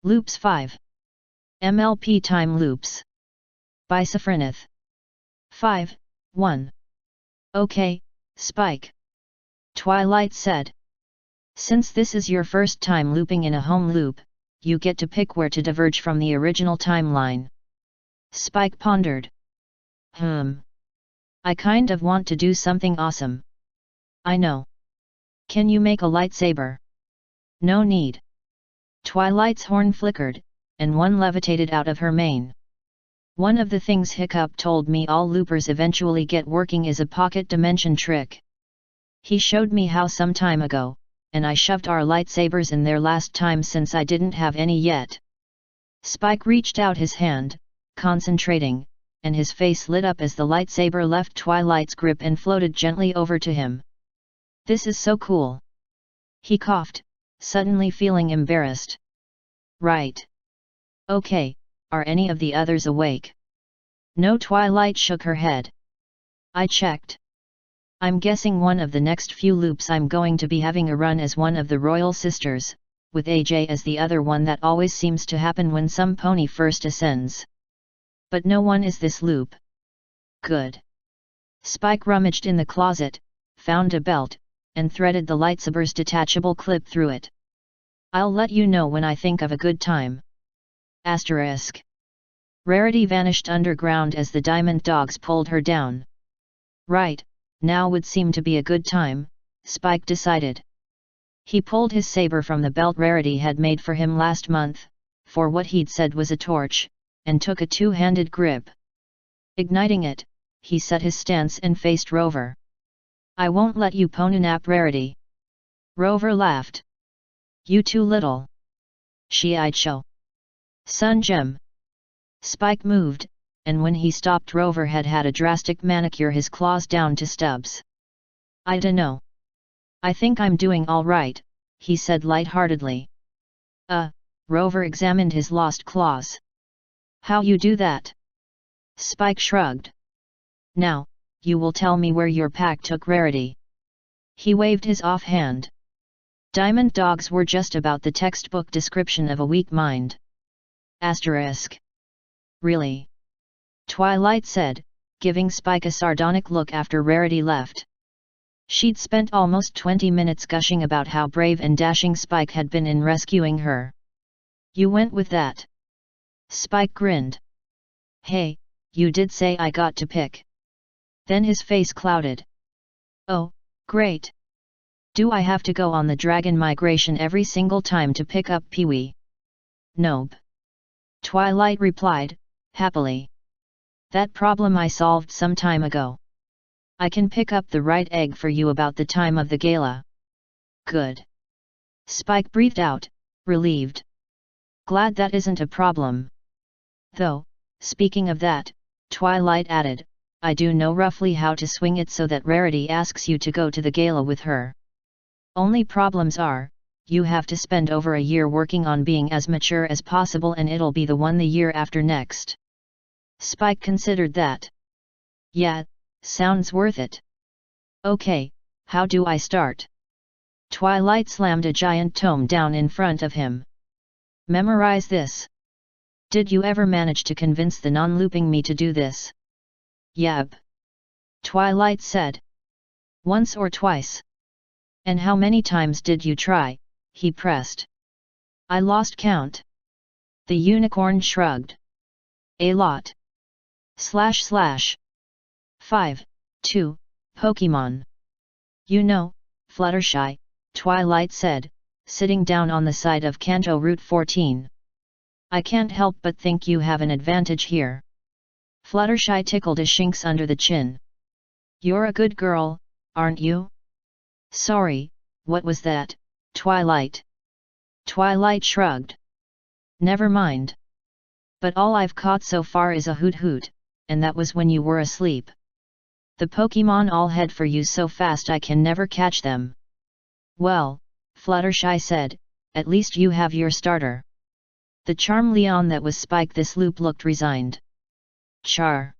Loops 5. MLP time loops. By Safrinith. 5, 1. Okay, Spike. Twilight said. Since this is your first time looping in a home loop, you get to pick where to diverge from the original timeline. Spike pondered. I kind of want to do something awesome. I know. Can you make a lightsaber? No need. Twilight's horn flickered, and one levitated out of her mane. One of the things Hiccup told me all loopers eventually get working is a pocket dimension trick. He showed me how some time ago, and I shoved our lightsabers in there last time since I didn't have any yet. Spike reached out his hand, concentrating, and his face lit up as the lightsaber left Twilight's grip and floated gently over to him. This is so cool. He coughed, suddenly feeling embarrassed. Right. Okay, are any of the others awake? No. Twilight shook her head. I checked. I'm guessing one of the next few loops I'm going to be having a run as one of the royal sisters, with AJ as the other one. That always seems to happen when some pony first ascends. But no one is this loop. Good. Spike rummaged in the closet, found a belt, and threaded the lightsaber's detachable clip through it. I'll let you know when I think of a good time. Asterisk. Rarity vanished underground as the diamond dogs pulled her down. Right, now would seem to be a good time, Spike decided. He pulled his saber from the belt Rarity had made for him last month, for what he'd said was a torch, and took a two-handed grip. Igniting it, he set his stance and faced Rover. I won't let you pony-nap Rarity. Rover laughed. You too little. She-eyed show. Sun Gem. Spike moved, and when he stopped Rover had a drastic manicure, his claws down to stubs. I dunno. I think I'm doing all right, he said lightheartedly. Rover examined his lost claws. How you do that? Spike shrugged. Now, you will tell me where your pack took Rarity. He waved his offhand. Diamond dogs were just about the textbook description of a weak mind. Asterisk. Really? Twilight said, giving Spike a sardonic look after Rarity left. She'd spent almost 20 minutes gushing about how brave and dashing Spike had been in rescuing her. You went with that? Spike grinned. Hey, you did say I got to pick. Then his face clouded. Oh, great. Do I have to go on the dragon migration every single time to pick up Pee-wee? Nope. Twilight replied, happily. That problem I solved some time ago. I can pick up the right egg for you about the time of the gala. Good. Spike breathed out, relieved. Glad that isn't a problem. Though, speaking of that, Twilight added, I do know roughly how to swing it so that Rarity asks you to go to the gala with her. Only problems are, you have to spend over a year working on being as mature as possible, and it'll be the one the year after next. Spike considered that. Yeah, sounds worth it. Okay, how do I start? Twilight slammed a giant tome down in front of him. Memorize this. Did you ever manage to convince the non-looping me to do this? Yep. Twilight said. Once or twice. And how many times did you try? He pressed. I lost count. The unicorn shrugged. A lot. / 5, 2, Pokemon. You know, Fluttershy, Twilight said, sitting down on the side of Kanto Route 14. I can't help but think you have an advantage here. Fluttershy tickled a shinx under the chin. You're a good girl, aren't you? Sorry, what was that, Twilight? Twilight shrugged. Never mind. But all I've caught so far is a hoot hoot, and that was when you were asleep. The Pokemon all head for you so fast I can never catch them. Well, Fluttershy said, at least you have your starter. The Charmeleon that was Spike this loop looked resigned. Char.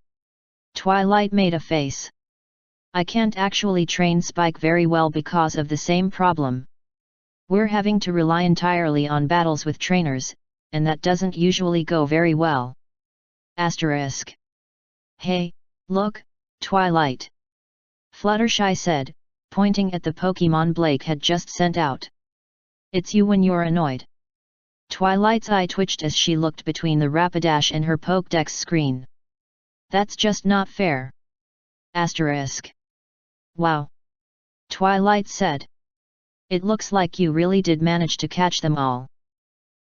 Twilight made a face. I can't actually train Spike very well because of the same problem. We're having to rely entirely on battles with trainers, and that doesn't usually go very well. Asterisk. Hey, look, Twilight. Fluttershy said, pointing at the Pokemon Blake had just sent out. It's you when you're annoyed. Twilight's eye twitched as she looked between the Rapidash and her Pokédex screen. That's just not fair. Asterisk. Wow. Twilight said. It looks like you really did manage to catch them all.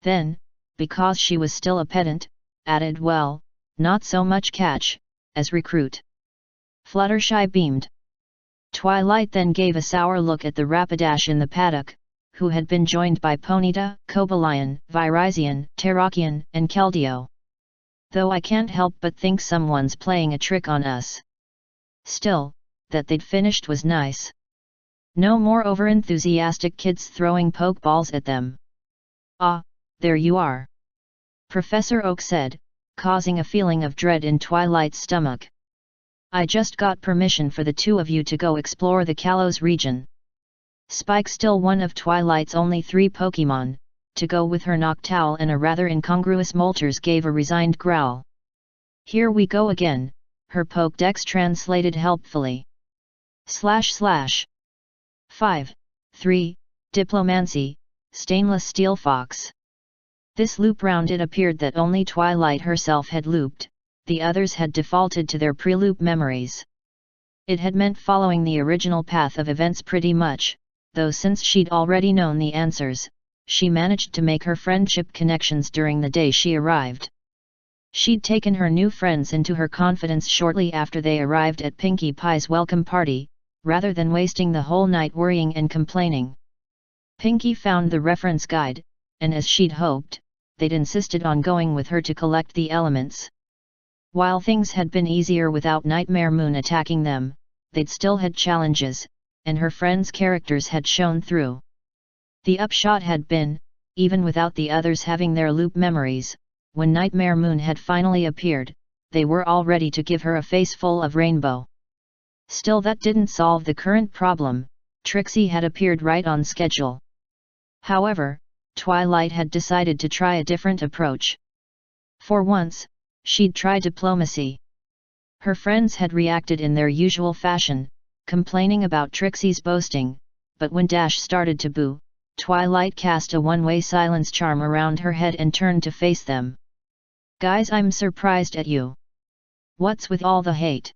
Then, because she was still a pedant, added, well, not so much catch, as recruit. Fluttershy beamed. Twilight then gave a sour look at the Rapidash in the paddock, who had been joined by Ponyta, Cobalion, Virizion, Terrakion, and Keldeo. Though I can't help but think someone's playing a trick on us. Still, that they'd finished was nice. No more over-enthusiastic kids throwing pokeballs at them. Ah, there you are. Professor Oak said, causing a feeling of dread in Twilight's stomach. I just got permission for the two of you to go explore the Kalos region. Spike, still one of Twilight's only 3 Pokemon, to go with her Noctowl and a rather incongruous Moltres, gave a resigned growl. Here we go again, her Pokédex translated helpfully. / 5, 3, Diplomancy, Stainless Steel Fox. This loop round it appeared that only Twilight herself had looped, the others had defaulted to their pre-loop memories. It had meant following the original path of events pretty much, though since she'd already known the answers, she managed to make her friendship connections during the day she arrived. She'd taken her new friends into her confidence shortly after they arrived at Pinkie Pie's welcome party, rather than wasting the whole night worrying and complaining. Pinkie found the reference guide, and as she'd hoped, they'd insisted on going with her to collect the elements. While things had been easier without Nightmare Moon attacking them, they'd still had challenges, and her friends' characters had shown through. The upshot had been, even without the others having their loop memories, when Nightmare Moon had finally appeared, they were all ready to give her a face full of rainbow. Still, that didn't solve the current problem. Trixie had appeared right on schedule. However, Twilight had decided to try a different approach. For once, she'd try diplomacy. Her friends had reacted in their usual fashion, complaining about Trixie's boasting, but when Dash started to boo, Twilight cast a one-way silence charm around her head and turned to face them. Guys, I'm surprised at you. What's with all the hate?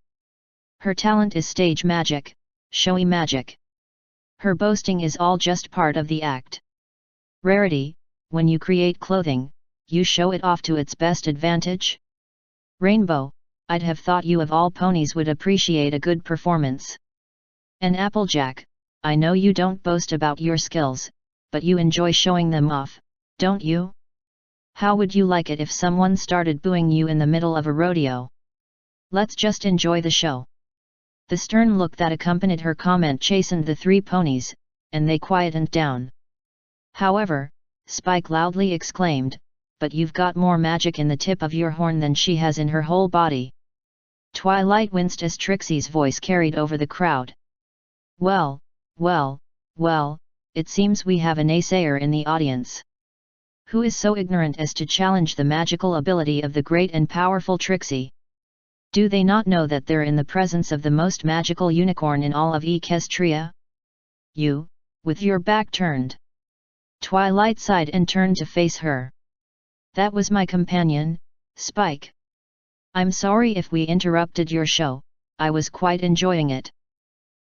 Her talent is stage magic, showy magic. Her boasting is all just part of the act. Rarity, when you create clothing, you show it off to its best advantage. Rainbow, I'd have thought you of all ponies would appreciate a good performance. And Applejack, I know you don't boast about your skills, but you enjoy showing them off, don't you? How would you like it if someone started booing you in the middle of a rodeo? Let's just enjoy the show. The stern look that accompanied her comment chastened the 3 ponies, and they quietened down. However, Spike loudly exclaimed, but you've got more magic in the tip of your horn than she has in her whole body. Twilight winced as Trixie's voice carried over the crowd. Well, it seems we have a naysayer in the audience. Who is so ignorant as to challenge the magical ability of the great and powerful Trixie? Do they not know that they're in the presence of the most magical unicorn in all of Equestria? You, with your back turned. Twilight sighed and turned to face her. That was my companion, Spike. I'm sorry if we interrupted your show, I was quite enjoying it.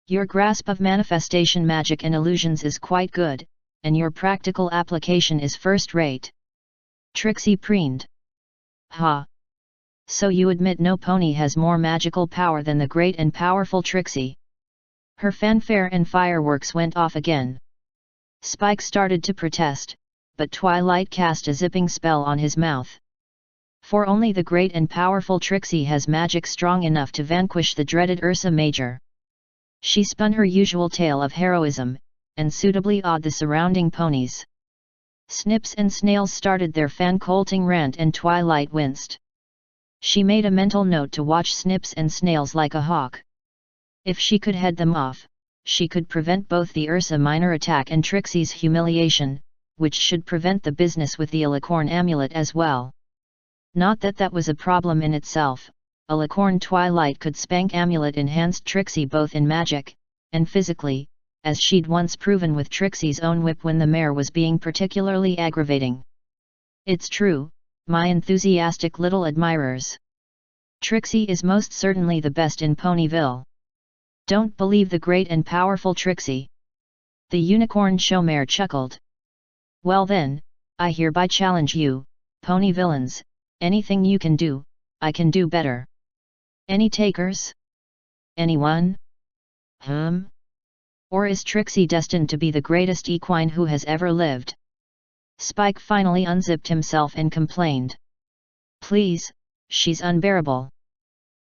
Your grasp of manifestation magic and illusions is quite good, and your practical application is first-rate. Trixie preened. Ha! So you admit no pony has more magical power than the great and powerful Trixie? Her fanfare and fireworks went off again. Spike started to protest, but Twilight cast a zipping spell on his mouth. For only the great and powerful Trixie has magic strong enough to vanquish the dreaded Ursa Major. She spun her usual tale of heroism, and suitably awed the surrounding ponies. Snips and Snails started their fan-colting rant and Twilight winced. She made a mental note to watch Snips and Snails like a hawk. If she could head them off, she could prevent both the Ursa Minor attack and Trixie's humiliation, which should prevent the business with the Alicorn amulet as well. Not that that was a problem in itself, Alicorn Twilight could spank amulet enhanced Trixie both in magic, and physically, as she'd once proven with Trixie's own whip when the mare was being particularly aggravating. It's true, my enthusiastic little admirers. Trixie is most certainly the best in Ponyville. Don't believe the great and powerful Trixie. The unicorn showmare chuckled. Well then, I hereby challenge you, pony villains, anything you can do, I can do better. Any takers? Anyone? Or is Trixie destined to be the greatest equine who has ever lived? Spike finally unzipped himself and complained. Please, she's unbearable.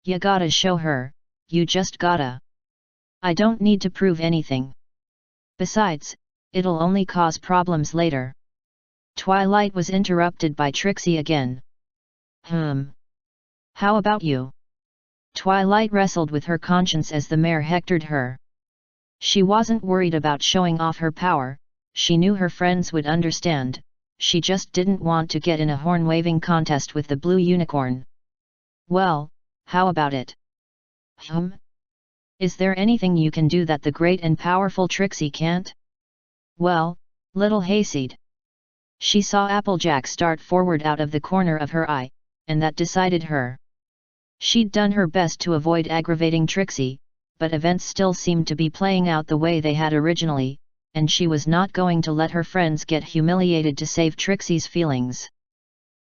You gotta show her, you just gotta. I don't need to prove anything. Besides, it'll only cause problems later. Twilight was interrupted by Trixie again. How about you? Twilight wrestled with her conscience as the mare hectored her. She wasn't worried about showing off her power, she knew her friends would understand, she just didn't want to get in a horn-waving contest with the blue unicorn. Well, how about it? Is there anything you can do that the great and powerful Trixie can't? Well, little hayseed. She saw Applejack start forward out of the corner of her eye, and that decided her. She'd done her best to avoid aggravating Trixie, but events still seemed to be playing out the way they had originally, and she was not going to let her friends get humiliated to save Trixie's feelings.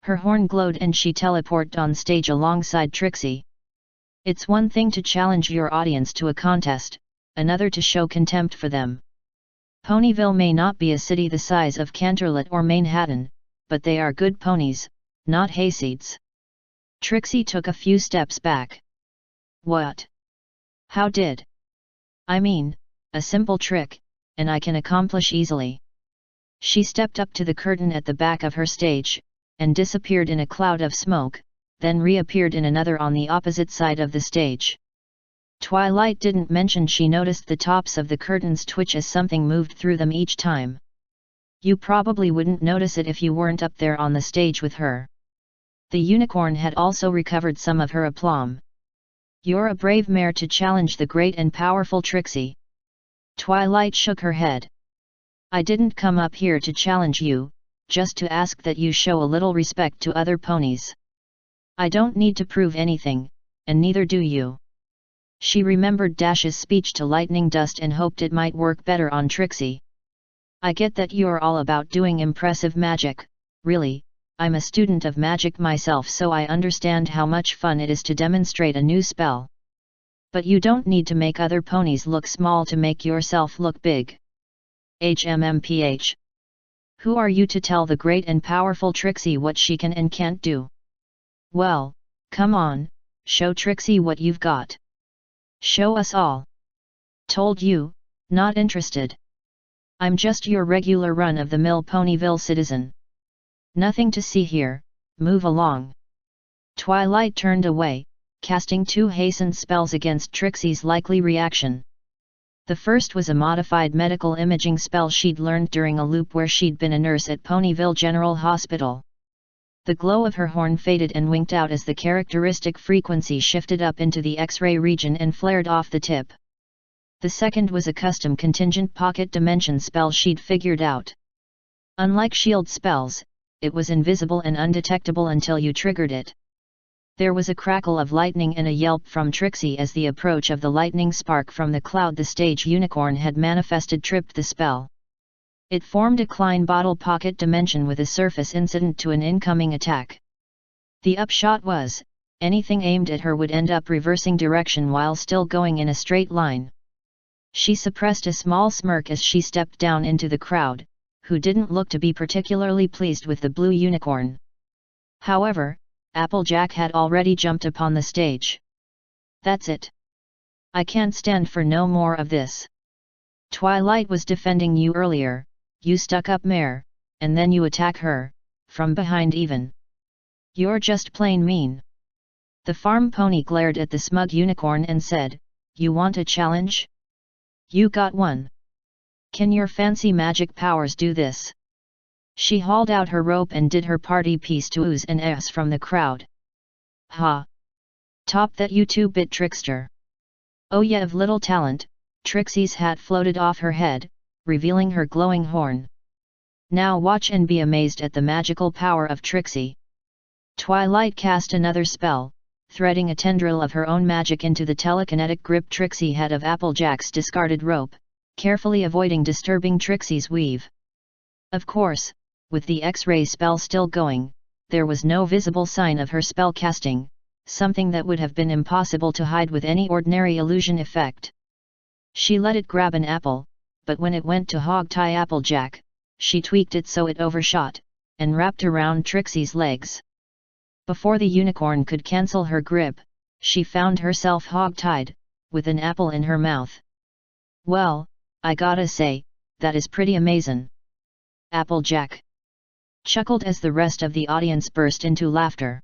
Her horn glowed and she teleported on stage alongside Trixie. It's one thing to challenge your audience to a contest, another to show contempt for them. Ponyville may not be a city the size of Canterlot or Manhattan, but they are good ponies, not hayseeds. Trixie took a few steps back. What? How did? I mean, a simple trick, and I can accomplish easily. She stepped up to the curtain at the back of her stage, and disappeared in a cloud of smoke, then reappeared in another on the opposite side of the stage. Twilight didn't mention she noticed the tops of the curtains twitch as something moved through them each time. You probably wouldn't notice it if you weren't up there on the stage with her. The unicorn had also recovered some of her aplomb. You're a brave mare to challenge the great and powerful Trixie. Twilight shook her head. I didn't come up here to challenge you, just to ask that you show a little respect to other ponies. I don't need to prove anything, and neither do you. She remembered Dash's speech to Lightning Dust and hoped it might work better on Trixie. I get that you're all about doing impressive magic, really, I'm a student of magic myself so I understand how much fun it is to demonstrate a new spell. But you don't need to make other ponies look small to make yourself look big. HMMPH. Who are you to tell the great and powerful Trixie what she can and can't do? Well, come on, show Trixie what you've got. Show us all. Told you, not interested. I'm just your regular run-of-the-mill Ponyville citizen. Nothing to see here, move along. Twilight turned away, casting 2 hastened spells against Trixie's likely reaction. The first was a modified medical imaging spell she'd learned during a loop where she'd been a nurse at Ponyville General Hospital. The glow of her horn faded and winked out as the characteristic frequency shifted up into the X-ray region and flared off the tip. The second was a custom contingent pocket dimension spell she'd figured out. Unlike shield spells, it was invisible and undetectable until you triggered it. There was a crackle of lightning and a yelp from Trixie as the approach of the lightning spark from the cloud the stage unicorn had manifested tripped the spell. It formed a Klein bottle pocket dimension with a surface incident to an incoming attack. The upshot was, anything aimed at her would end up reversing direction while still going in a straight line. She suppressed a small smirk as she stepped down into the crowd, who didn't look to be particularly pleased with the blue unicorn. However, Applejack had already jumped upon the stage. That's it. I can't stand for no more of this. Twilight was defending you earlier, you stuck-up mare, and then you attack her, from behind even. You're just plain mean. The farm pony glared at the smug unicorn and said, You want a challenge? You got one. Can your fancy magic powers do this? She hauled out her rope and did her party piece to ooze and ahs from the crowd. Ha! Top that you two-bit trickster! Oh yeah, of little talent. Trixie's hat floated off her head, revealing her glowing horn. Now watch and be amazed at the magical power of Trixie. Twilight cast another spell, threading a tendril of her own magic into the telekinetic grip Trixie had of Applejack's discarded rope, carefully avoiding disturbing Trixie's weave. Of course, with the X-ray spell still going, there was no visible sign of her spell casting, something that would have been impossible to hide with any ordinary illusion effect. She let it grab an apple, but when it went to hog-tie Applejack, she tweaked it so it overshot, and wrapped around Trixie's legs. Before the unicorn could cancel her grip, she found herself hog-tied, with an apple in her mouth. Well, I gotta say, that is pretty amazin'. Applejack chuckled as the rest of the audience burst into laughter.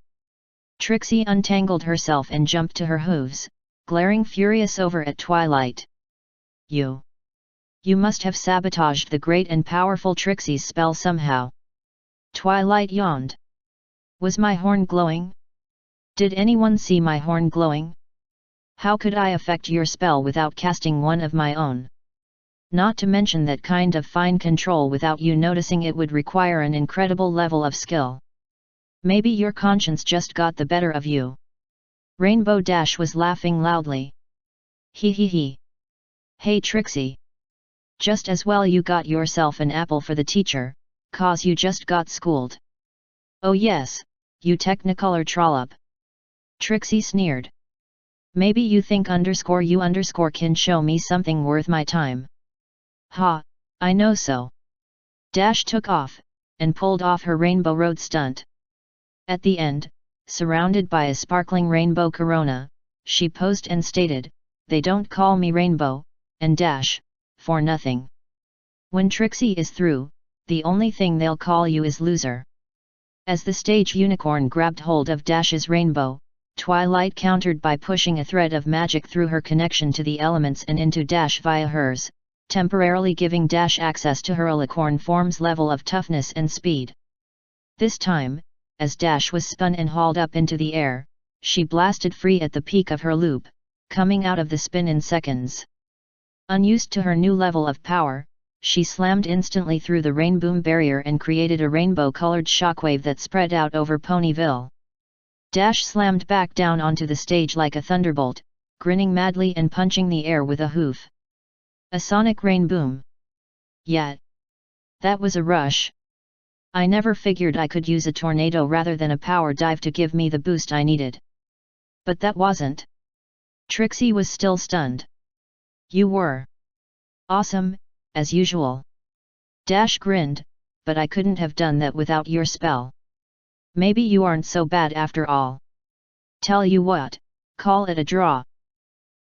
Trixie untangled herself and jumped to her hooves, glaring furious over at Twilight. You must have sabotaged the great and powerful Trixie's spell somehow. Twilight yawned. Was my horn glowing? Did anyone see my horn glowing? How could I affect your spell without casting one of my own? Not to mention that kind of fine control without you noticing it would require an incredible level of skill. Maybe your conscience just got the better of you. Rainbow Dash was laughing loudly. Hee hee hee. Hey Trixie. Just as well you got yourself an apple for the teacher, cause you just got schooled. Oh yes, you technicolor trollop. Trixie sneered. Maybe you think you can show me something worth my time. Ha, I know so. Dash took off, and pulled off her Rainbow Road stunt. At the end, surrounded by a sparkling rainbow corona, she posed and stated, "They don't call me Rainbow, and Dash, for nothing. When Trixie is through, the only thing they'll call you is loser." As the stage unicorn grabbed hold of Dash's rainbow, Twilight countered by pushing a thread of magic through her connection to the elements and into Dash via hers, temporarily giving Dash access to her alicorn form's level of toughness and speed. This time, as Dash was spun and hauled up into the air, she blasted free at the peak of her loop, coming out of the spin in seconds. Unused to her new level of power, she slammed instantly through the rainboom barrier and created a rainbow-colored shockwave that spread out over Ponyville. Dash slammed back down onto the stage like a thunderbolt, grinning madly and punching the air with a hoof. A sonic rainboom. Yeah. That was a rush. I never figured I could use a tornado rather than a power dive to give me the boost I needed. But that wasn't. Trixie was still stunned. You were. Awesome, as usual. Dash grinned, but I couldn't have done that without your spell. Maybe you aren't so bad after all. Tell you what, call it a draw.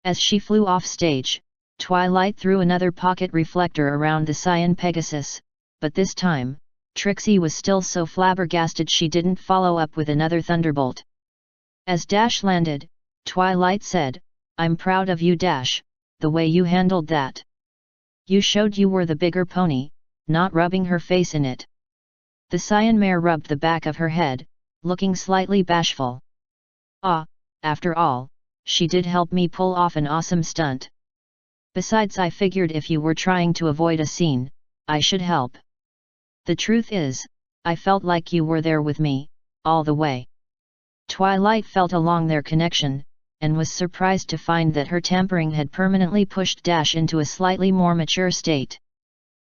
As she flew off stage, Twilight threw another pocket reflector around the Cyan Pegasus, but this time, Trixie was still so flabbergasted she didn't follow up with another thunderbolt. As Dash landed, Twilight said, "I'm proud of you Dash, the way you handled that. You showed you were the bigger pony," not rubbing her face in it. The Cyan mare rubbed the back of her head, looking slightly bashful. "Ah, after all, she did help me pull off an awesome stunt. Besides, I figured if you were trying to avoid a scene, I should help. The truth is, I felt like you were there with me, all the way." Twilight felt along their connection, and was surprised to find that her tampering had permanently pushed Dash into a slightly more mature state.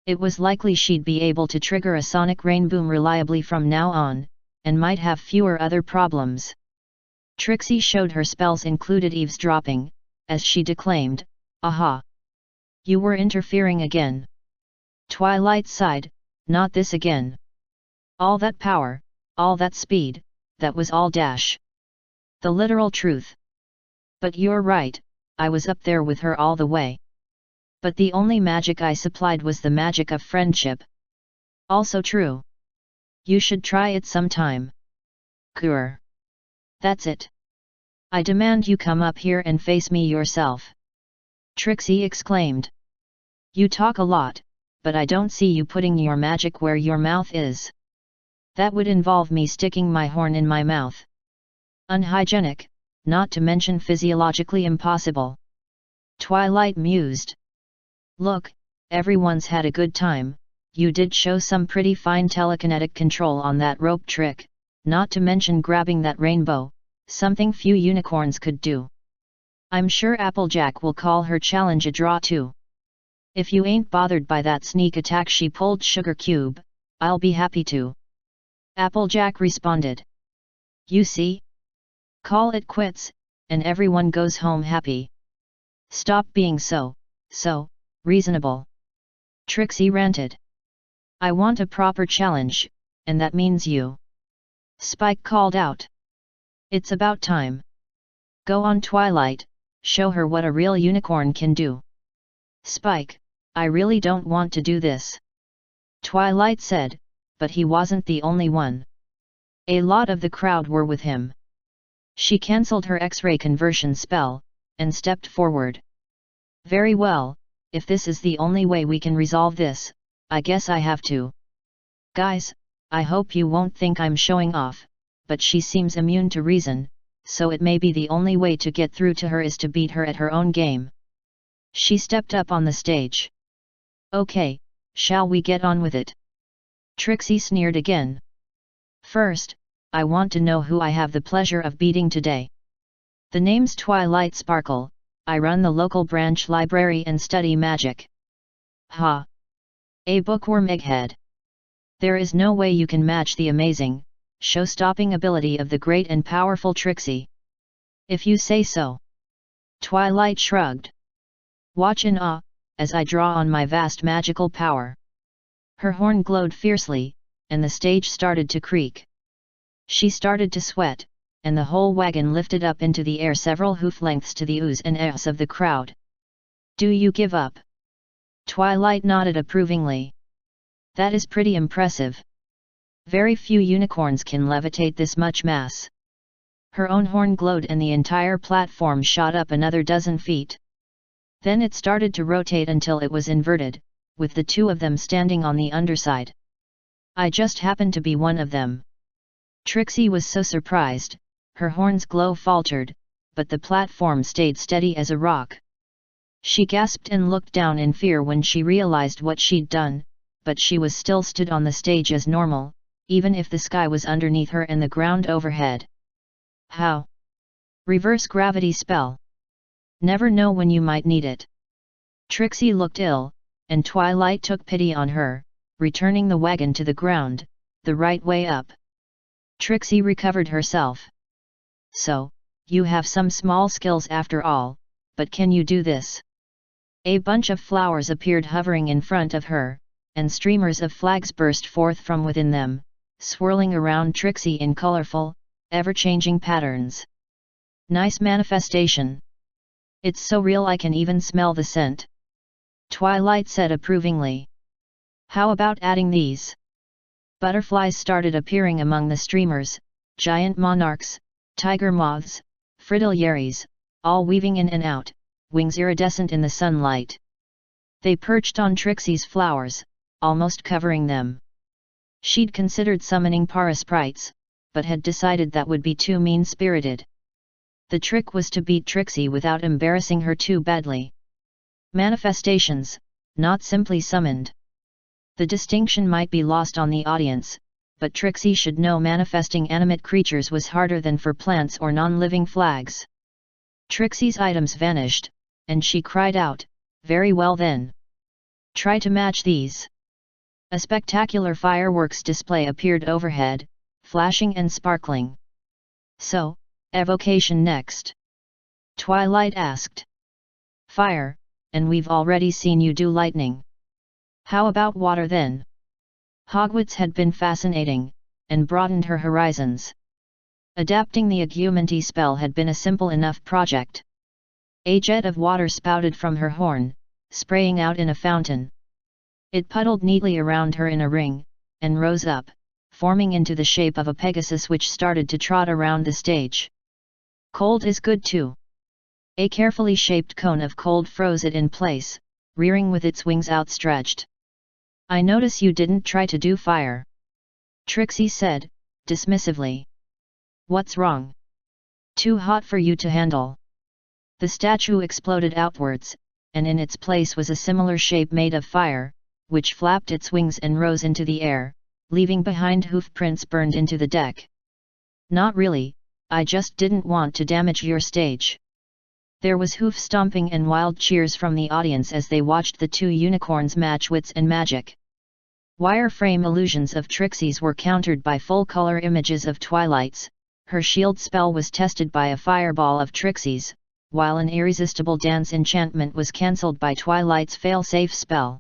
It was likely she'd be able to trigger a sonic rainboom reliably from now on, and might have fewer other problems. Trixie showed her spells included eavesdropping, as she declaimed, "Aha! You were interfering again." Twilight sighed, "Not this again. All that power, all that speed, that was all Dash. The literal truth. But you're right, I was up there with her all the way. But the only magic I supplied was the magic of friendship. Also true. You should try it sometime. Grr. That's it. I demand you come up here and face me yourself." Trixie exclaimed. "You talk a lot, but I don't see you putting your magic where your mouth is." That would involve me sticking my horn in my mouth. Unhygienic, not to mention physiologically impossible. Twilight mused. Look, everyone's had a good time, you did show some pretty fine telekinetic control on that rope trick, not to mention grabbing that rainbow, something few unicorns could do. I'm sure Applejack will call her challenge a draw too. If you ain't bothered by that sneak attack she pulled Sugar Cube, I'll be happy to. Applejack responded. You see? Call it quits, and everyone goes home happy. Stop being so reasonable. Trixie ranted. I want a proper challenge, and that means you. Spike called out. It's about time. Go on Twilight, show her what a real unicorn can do. Spike, I really don't want to do this. Twilight said, but he wasn't the only one. A lot of the crowd were with him. She cancelled her X-ray conversion spell, and stepped forward. Very well, if this is the only way we can resolve this, I guess I have to. Guys, I hope you won't think I'm showing off, but she seems immune to reason, so it may be the only way to get through to her is to beat her at her own game. She stepped up on the stage. Okay, shall we get on with it? Trixie sneered again. First, I want to know who I have the pleasure of beating today. The name's Twilight Sparkle, I run the local branch library and study magic. Ha! A bookworm egghead. There is no way you can match the amazing, show-stopping ability of the great and powerful Trixie. If you say so. Twilight shrugged. Watch in awe, as I draw on my vast magical power. Her horn glowed fiercely, and the stage started to creak. She started to sweat, and the whole wagon lifted up into the air several hoof lengths to the oohs and ahs of the crowd. Do you give up? Twilight nodded approvingly. That is pretty impressive. Very few unicorns can levitate this much mass. Her own horn glowed and the entire platform shot up another dozen feet. Then it started to rotate until it was inverted, with the two of them standing on the underside. I just happened to be one of them. Trixie was so surprised, her horn's glow faltered, but the platform stayed steady as a rock. She gasped and looked down in fear when she realized what she'd done, but she was still stood on the stage as normal, even if the sky was underneath her and the ground overhead. How? Reverse gravity spell. Never know when you might need it. Trixie looked ill, and Twilight took pity on her, returning the wagon to the ground, the right way up. Trixie recovered herself. So, you have some small skills after all, but can you do this? A bunch of flowers appeared hovering in front of her, and streamers of flags burst forth from within them, swirling around Trixie in colorful, ever-changing patterns. Nice manifestation. It's so real I can even smell the scent. Twilight said approvingly. How about adding these? Butterflies started appearing among the streamers, giant monarchs, tiger moths, fritillaries, all weaving in and out, wings iridescent in the sunlight. They perched on Trixie's flowers, almost covering them. She'd considered summoning parasprites, but had decided that would be too mean-spirited. The trick was to beat Trixie without embarrassing her too badly. Manifestations, not simply summoned. The distinction might be lost on the audience, but Trixie should know manifesting animate creatures was harder than for plants or non-living flags. Trixie's items vanished, and she cried out, "Very well then. Try to match these." A spectacular fireworks display appeared overhead, flashing and sparkling. So, evocation next? Twilight asked. Fire, and we've already seen you do lightning. How about water then? Hogwarts had been fascinating, and broadened her horizons. Adapting the Augmenty spell had been a simple enough project. A jet of water spouted from her horn, spraying out in a fountain. It puddled neatly around her in a ring, and rose up, forming into the shape of a Pegasus which started to trot around the stage. Cold is good too. A carefully shaped cone of cold froze it in place, rearing with its wings outstretched. I notice you didn't try to do fire. Trixie said, dismissively. What's wrong? Too hot for you to handle. The statue exploded outwards, and in its place was a similar shape made of fire, which flapped its wings and rose into the air, leaving behind hoof prints burned into the deck. Not really, I just didn't want to damage your stage. There was hoof stomping and wild cheers from the audience as they watched the two unicorns match wits and magic. Wireframe illusions of Trixie's were countered by full-color images of Twilight's. Her shield spell was tested by a fireball of Trixie's, while an irresistible dance enchantment was cancelled by Twilight's fail-safe spell.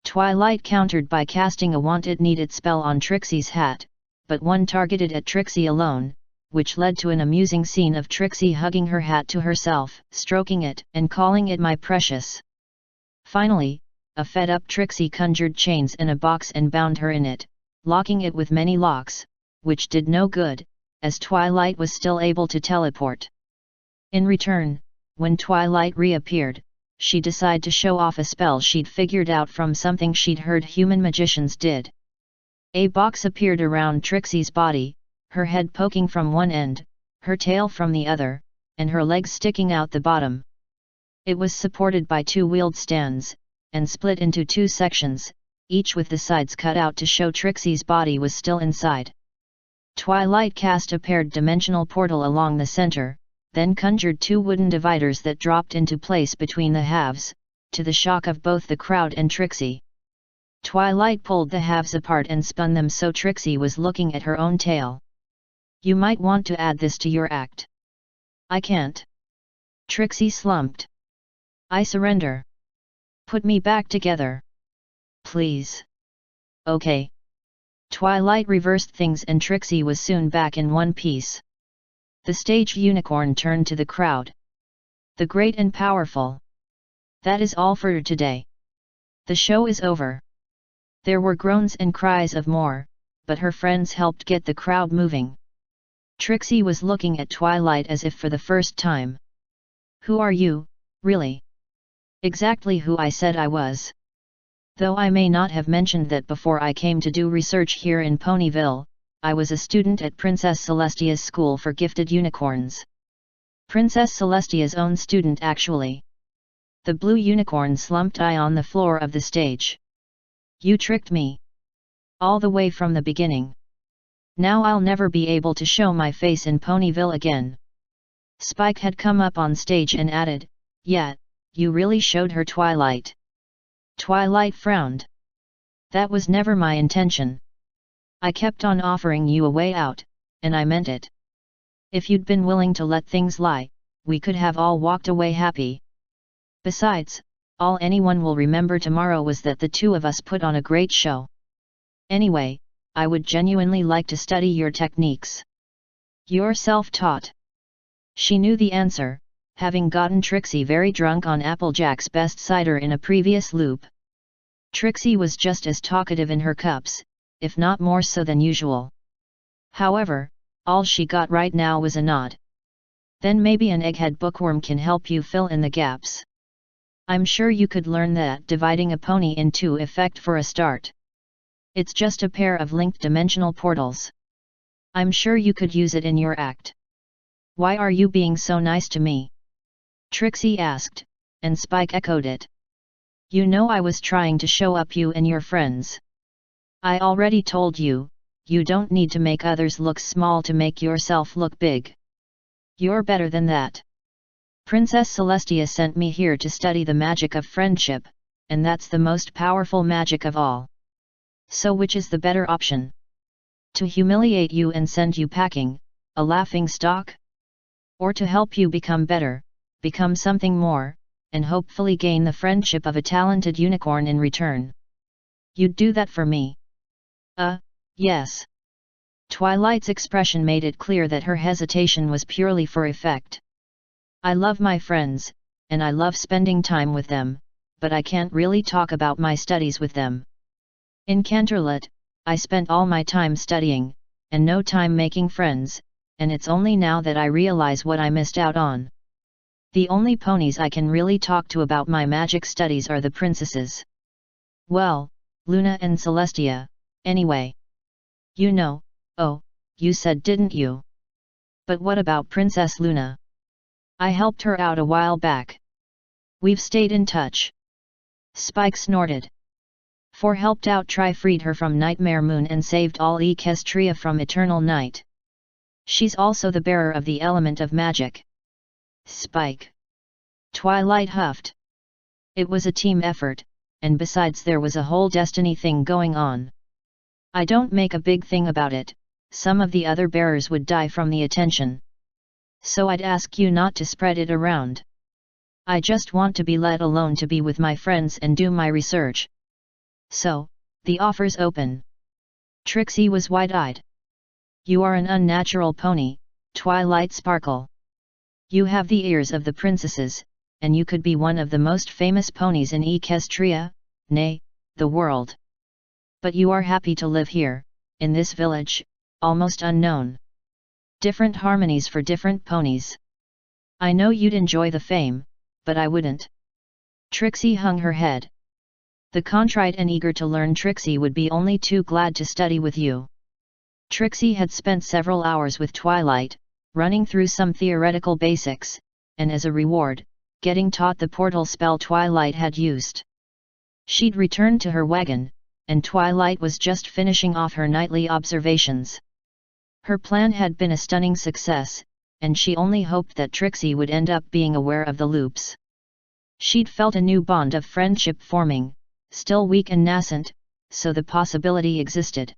Twilight countered by casting a wanted-needed spell on Trixie's hat, but one targeted at Trixie alone, which led to an amusing scene of Trixie hugging her hat to herself, stroking it, and calling it my precious. Finally, a fed-up Trixie conjured chains in a box and bound her in it, locking it with many locks, which did no good, as Twilight was still able to teleport. In return, when Twilight reappeared, she decided to show off a spell she'd figured out from something she'd heard human magicians did. A box appeared around Trixie's body, her head poking from one end, her tail from the other, and her legs sticking out the bottom. It was supported by two wheeled stands, and split into two sections, each with the sides cut out to show Trixie's body was still inside. Twilight cast a paired dimensional portal along the center, then conjured two wooden dividers that dropped into place between the halves, to the shock of both the crowd and Trixie. Twilight pulled the halves apart and spun them so Trixie was looking at her own tail. You might want to add this to your act. I can't. Trixie slumped. I surrender. Put me back together. Please. Okay. Twilight reversed things and Trixie was soon back in one piece. The stage unicorn turned to the crowd. The great and powerful. That is all for today. The show is over. There were groans and cries of more, but her friends helped get the crowd moving. Trixie was looking at Twilight as if for the first time. Who are you, really? Exactly who I said I was. Though I may not have mentioned that before I came to do research here in Ponyville, I was a student at Princess Celestia's School for Gifted Unicorns. Princess Celestia's own student actually. The blue unicorn slumped on the floor of the stage. You tricked me. All the way from the beginning. Now I'll never be able to show my face in Ponyville again. Spike had come up on stage and added, yeah, you really showed her Twilight. Twilight frowned. That was never my intention. I kept on offering you a way out, and I meant it. If you'd been willing to let things lie, we could have all walked away happy. Besides, all anyone will remember tomorrow was that the two of us put on a great show. Anyway, I would genuinely like to study your techniques. You're self-taught. She knew the answer, having gotten Trixie very drunk on Applejack's best cider in a previous loop. Trixie was just as talkative in her cups, if not more so than usual. However, all she got right now was a nod. Then maybe an egghead bookworm can help you fill in the gaps. I'm sure you could learn that dividing a pony in two effect for a start. It's just a pair of linked dimensional portals. I'm sure you could use it in your act. Why are you being so nice to me? Trixie asked, and Spike echoed it. You know I was trying to show up you and your friends. I already told you, you don't need to make others look small to make yourself look big. You're better than that. Princess Celestia sent me here to study the magic of friendship, and that's the most powerful magic of all. So which is the better option? To humiliate you and send you packing, a laughing stock? Or to help you become better, become something more, and hopefully gain the friendship of a talented unicorn in return? You'd do that for me? Yes. Twilight's expression made it clear that her hesitation was purely for effect. I love my friends, and I love spending time with them, but I can't really talk about my studies with them. In Canterlot, I spent all my time studying, and no time making friends, and it's only now that I realize what I missed out on. The only ponies I can really talk to about my magic studies are the princesses. Well, Luna and Celestia, anyway. You know, oh, you said didn't you? But what about Princess Luna? I helped her out a while back. We've stayed in touch. Spike snorted. For helped out freed her from Nightmare Moon and saved all Equestria from Eternal Night. She's also the bearer of the element of magic. Spike. Twilight huffed. It was a team effort, and besides there was a whole destiny thing going on. I don't make a big thing about it, some of the other bearers would die from the attention. So I'd ask you not to spread it around. I just want to be let alone to be with my friends and do my research. So, the offer's open. Trixie was wide-eyed. You are an unnatural pony, Twilight Sparkle. You have the ears of the princesses, and you could be one of the most famous ponies in Equestria, nay, the world. But you are happy to live here, in this village, almost unknown. Different harmonies for different ponies. I know you'd enjoy the fame, but I wouldn't. Trixie hung her head. The contrite and eager to learn Trixie would be only too glad to study with you. Trixie had spent several hours with Twilight, running through some theoretical basics, and as a reward, getting taught the portal spell Twilight had used. She'd returned to her wagon, and Twilight was just finishing off her nightly observations. Her plan had been a stunning success, and she only hoped that Trixie would end up being aware of the loops. She'd felt a new bond of friendship forming, still weak and nascent, so the possibility existed.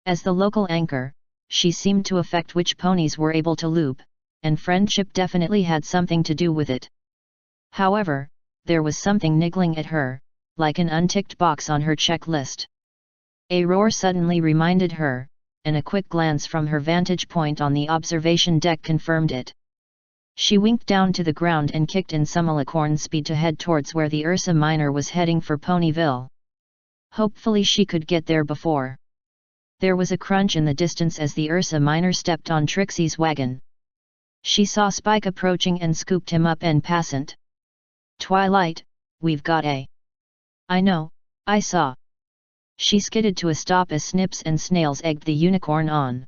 As the local anchor, she seemed to affect which ponies were able to loop, and friendship definitely had something to do with it. However, there was something niggling at her, like an unticked box on her checklist. A roar suddenly reminded her, and a quick glance from her vantage point on the observation deck confirmed it. She winked down to the ground and kicked in some alicorn speed to head towards where the Ursa Minor was heading for Ponyville. Hopefully she could get there before. There was a crunch in the distance as the Ursa Minor stepped on Trixie's wagon. She saw Spike approaching and scooped him up en passant. Twilight, we've got a... I know, I saw. She skidded to a stop as Snips and Snails egged the unicorn on.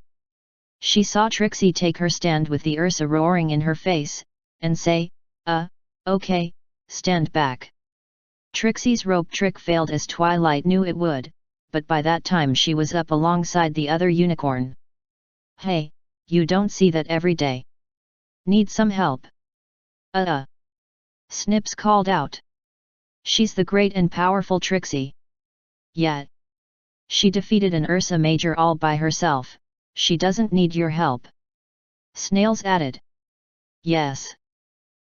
She saw Trixie take her stand with the Ursa roaring in her face, and say, okay, stand back. Trixie's rope trick failed as Twilight knew it would, but by that time she was up alongside the other unicorn. Hey, you don't see that every day. Need some help? Snips called out. She's the great and powerful Trixie. Yet. She defeated an Ursa Major all by herself. She doesn't need your help. Snails added. Yes.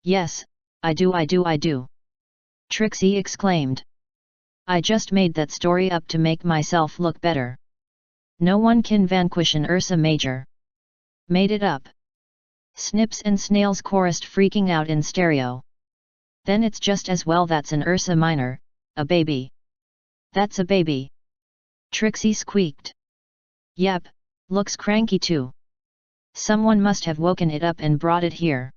Yes, I do. Trixie exclaimed. I just made that story up to make myself look better. No one can vanquish an Ursa Major. Made it up. Snips and Snails chorused, freaking out in stereo. Then it's just as well that's an Ursa Minor, a baby. That's a baby. Trixie squeaked. Yep, looks cranky too. Someone must have woken it up and brought it here.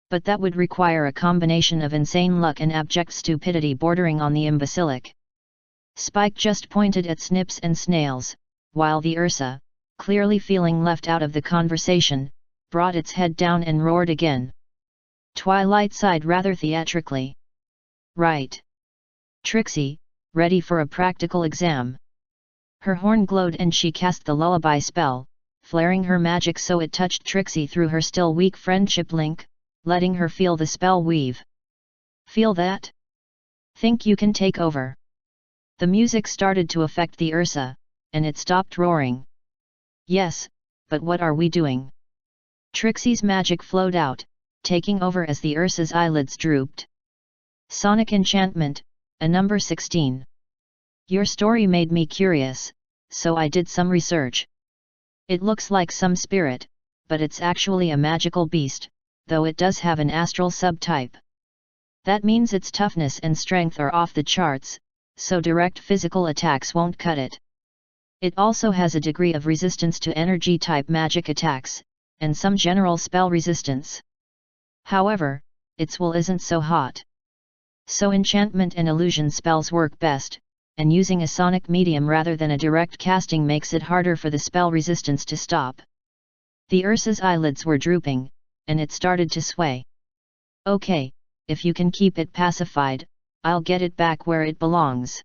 But that would require a combination of insane luck and abject stupidity bordering on the imbecilic. Spike just pointed at Snips and Snails, while the Ursa, clearly feeling left out of the conversation, brought its head down and roared again. Twilight sighed rather theatrically. Right. Trixie, ready for a practical exam. Her horn glowed and she cast the lullaby spell, flaring her magic so it touched Trixie through her still weak friendship link, letting her feel the spell weave. Feel that? Think you can take over? The music started to affect the Ursa, and it stopped roaring. Yes, but what are we doing? Trixie's magic flowed out, taking over as the Ursa's eyelids drooped. Sonic Enchantment, a number 16. Your story made me curious, so I did some research. It looks like some spirit, but it's actually a magical beast, though it does have an astral subtype. That means its toughness and strength are off the charts, so direct physical attacks won't cut it. It also has a degree of resistance to energy-type magic attacks, and some general spell resistance. However, its wool isn't so hot. So enchantment and illusion spells work best, and using a sonic medium rather than a direct casting makes it harder for the spell resistance to stop. The Ursa's eyelids were drooping, and it started to sway. Okay, if you can keep it pacified, I'll get it back where it belongs.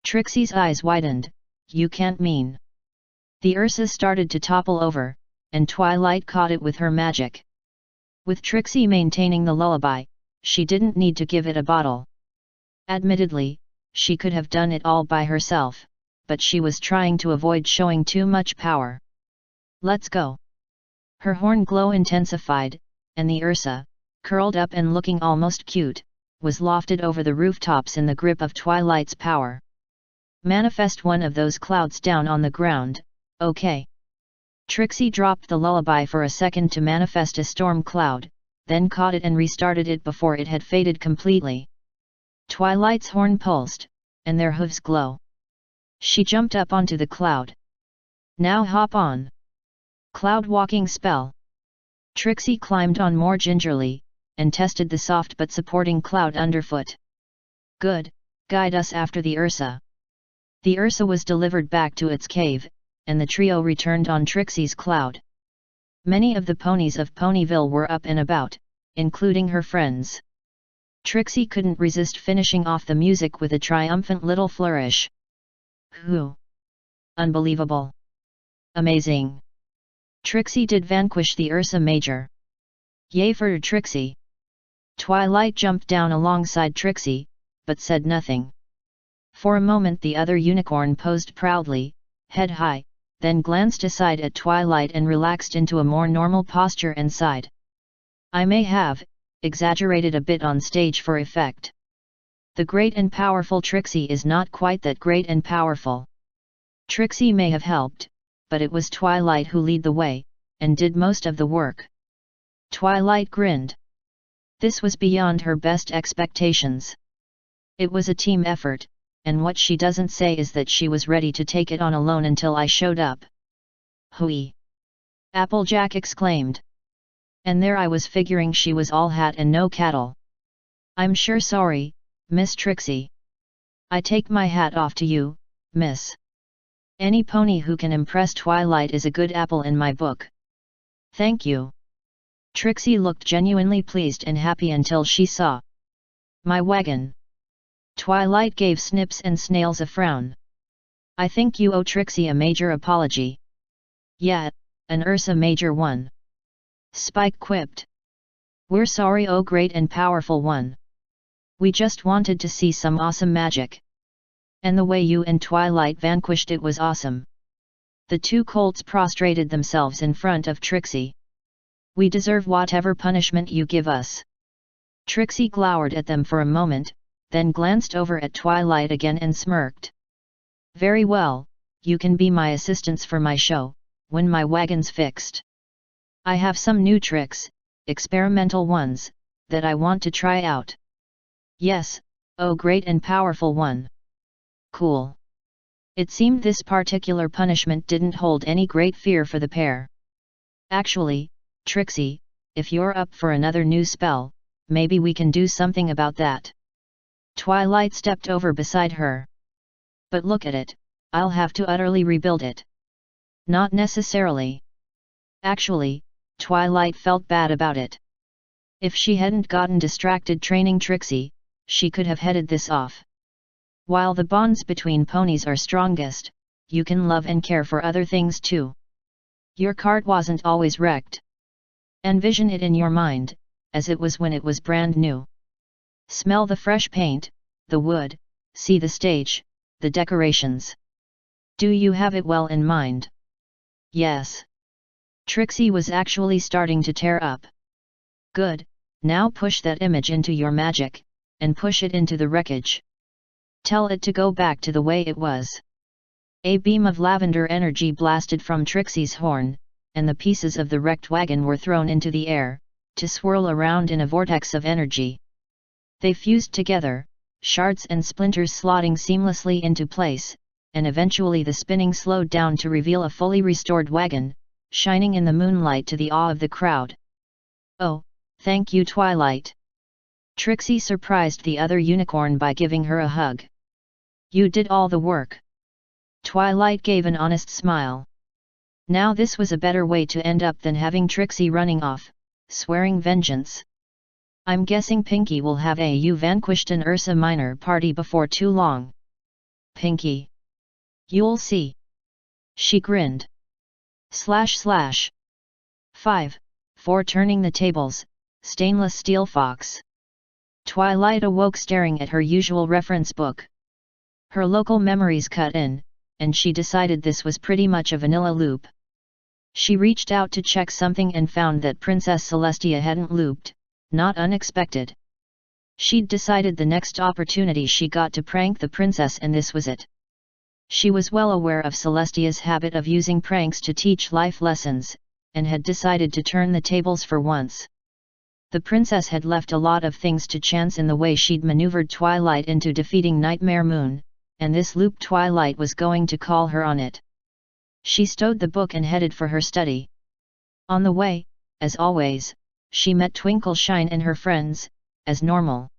Trixie's eyes widened. You can't mean. The Ursa started to topple over, and Twilight caught it with her magic. With Trixie maintaining the lullaby, she didn't need to give it a bottle. Admittedly, she could have done it all by herself, but she was trying to avoid showing too much power. Let's go. Her horn glow intensified, and the Ursa, curled up and looking almost cute, was lofted over the rooftops in the grip of Twilight's power. Manifest one of those clouds down on the ground, okay. Trixie dropped the lullaby for a second to manifest a storm cloud, then caught it and restarted it before it had faded completely. Twilight's horn pulsed, and their hooves glow. She jumped up onto the cloud. Now hop on. Cloud walking spell. Trixie climbed on more gingerly, and tested the soft but supporting cloud underfoot. Good, guide us after the Ursa. The Ursa was delivered back to its cave, and the trio returned on Trixie's cloud. Many of the ponies of Ponyville were up and about, including her friends. Trixie couldn't resist finishing off the music with a triumphant little flourish. Hoo! Unbelievable! Amazing! Trixie did vanquish the Ursa Major. Yay for Trixie! Twilight jumped down alongside Trixie, but said nothing. For a moment the other unicorn posed proudly, head high, then glanced aside at Twilight and relaxed into a more normal posture and sighed. I may have exaggerated a bit on stage for effect. The great and powerful Trixie is not quite that great and powerful. Trixie may have helped, but it was Twilight who led the way, and did most of the work. Twilight grinned. This was beyond her best expectations. It was a team effort, and what she doesn't say is that she was ready to take it on alone until I showed up. Hooey! Applejack exclaimed. And there I was figuring she was all hat and no cattle. I'm sure sorry, Miss Trixie. I take my hat off to you, miss. Any pony who can impress Twilight is a good apple in my book. Thank you. Trixie looked genuinely pleased and happy until she saw my wagon. Twilight gave Snips and Snails a frown. I think you owe Trixie a major apology. Yeah, an Ursa Major one. Spike quipped. We're sorry, oh great and powerful one. We just wanted to see some awesome magic. And the way you and Twilight vanquished it was awesome. The two colts prostrated themselves in front of Trixie. We deserve whatever punishment you give us. Trixie glowered at them for a moment, then glanced over at Twilight again and smirked. Very well, you can be my assistants for my show, when my wagon's fixed. I have some new tricks, experimental ones, that I want to try out. Yes, oh great and powerful one. Cool. It seemed this particular punishment didn't hold any great fear for the pair. Actually, Trixie, if you're up for another new spell, maybe we can do something about that. Twilight stepped over beside her. But look at it, I'll have to utterly rebuild it. Not necessarily. Actually, Twilight felt bad about it. If she hadn't gotten distracted training Trixie, she could have headed this off. While the bonds between ponies are strongest, you can love and care for other things too. Your cart wasn't always wrecked. Envision it in your mind, as it was when it was brand new. Smell the fresh paint, the wood, see the stage, the decorations. Do you have it well in mind? Yes. Trixie was actually starting to tear up. Good, now push that image into your magic, and push it into the wreckage. Tell it to go back to the way it was. A beam of lavender energy blasted from Trixie's horn, and the pieces of the wrecked wagon were thrown into the air, to swirl around in a vortex of energy. They fused together, shards and splinters slotting seamlessly into place, and eventually the spinning slowed down to reveal a fully restored wagon, shining in the moonlight to the awe of the crowd. Oh, thank you Twilight. Trixie surprised the other unicorn by giving her a hug. You did all the work. Twilight gave an honest smile. Now this was a better way to end up than having Trixie running off, swearing vengeance. I'm guessing Pinky will have you vanquished an Ursa Minor party before too long. Pinky. You'll see. She grinned. / 5. For turning the tables, stainless steel fox. Twilight awoke staring at her usual reference book. Her local memories cut in, and she decided this was pretty much a vanilla loop. She reached out to check something and found that Princess Celestia hadn't looped, not unexpected. She'd decided the next opportunity she got to prank the princess, and this was it. She was well aware of Celestia's habit of using pranks to teach life lessons, and had decided to turn the tables for once. The princess had left a lot of things to chance in the way she'd maneuvered Twilight into defeating Nightmare Moon, and this loop Twilight was going to call her on it. She stowed the book and headed for her study. On the way, as always, she met Twinkleshine and her friends, as normal.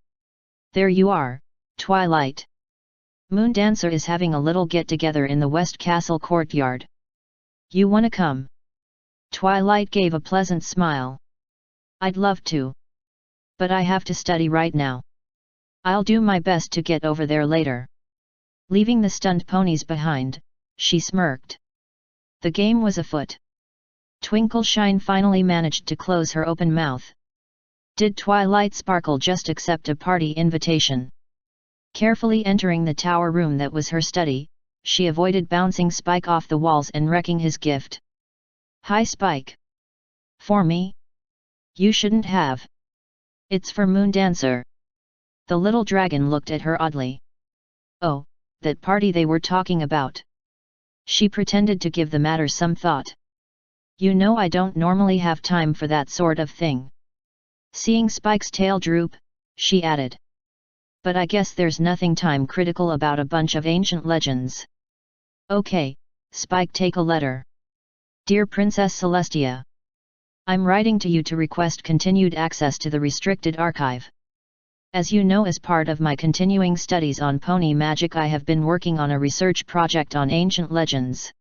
There you are, Twilight. Moondancer is having a little get-together in the West Castle courtyard. You wanna come? Twilight gave a pleasant smile. I'd love to. But I have to study right now. I'll do my best to get over there later. Leaving the stunned ponies behind, she smirked. The game was afoot. Twinkleshine finally managed to close her open mouth. Did Twilight Sparkle just accept a party invitation? Carefully entering the tower room that was her study, she avoided bouncing Spike off the walls and wrecking his gift. Hi Spike. For me? You shouldn't have. It's for Moondancer. The little dragon looked at her oddly. Oh, that party they were talking about. She pretended to give the matter some thought. You know I don't normally have time for that sort of thing. Seeing Spike's tail droop, she added. But I guess there's nothing time critical about a bunch of ancient legends. Okay, Spike, take a letter. Dear Princess Celestia. I'm writing to you to request continued access to the restricted archive. As you know, as part of my continuing studies on pony magic, I have been working on a research project on ancient legends.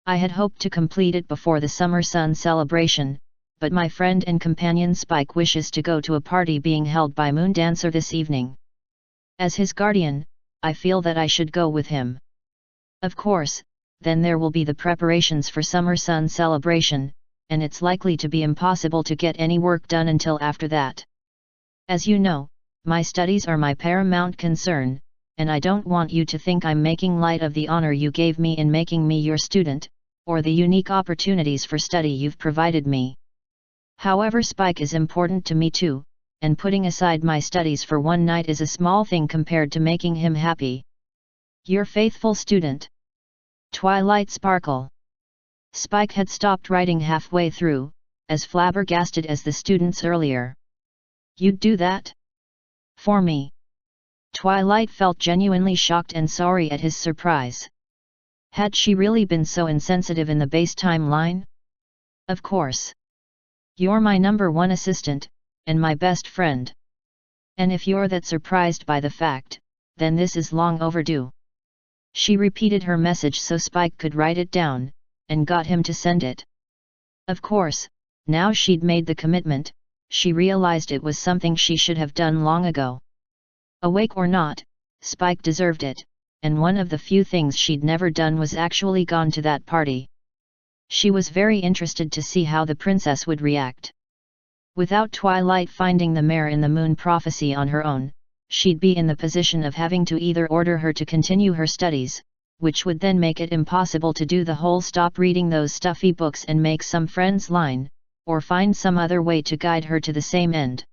I had hoped to complete it before the Summer Sun celebration, but my friend and companion Spike wishes to go to a party being held by Moondancer this evening. As his guardian, I feel that I should go with him. Of course, then there will be the preparations for Summer Sun celebration, and it's likely to be impossible to get any work done until after that. As you know, my studies are my paramount concern, and I don't want you to think I'm making light of the honor you gave me in making me your student, or the unique opportunities for study you've provided me. However, Spike is important to me too, and putting aside my studies for one night is a small thing compared to making him happy. Your faithful student, Twilight Sparkle. Spike had stopped writing halfway through, as flabbergasted as the students earlier. You'd do that? For me? Twilight felt genuinely shocked and sorry at his surprise. Had she really been so insensitive in the base timeline? Of course. You're my #1 assistant, and my best friend. And if you're that surprised by the fact, then this is long overdue. She repeated her message so Spike could write it down, and got him to send it. Of course, now she'd made the commitment, she realized it was something she should have done long ago. Awake or not, Spike deserved it, and one of the few things she'd never done was actually gone to that party. She was very interested to see how the princess would react. Without Twilight finding the mare in the moon prophecy on her own, she'd be in the position of having to either order her to continue her studies, which would then make it impossible to do the whole stop reading those stuffy books and make some friends line, or find some other way to guide her to the same end.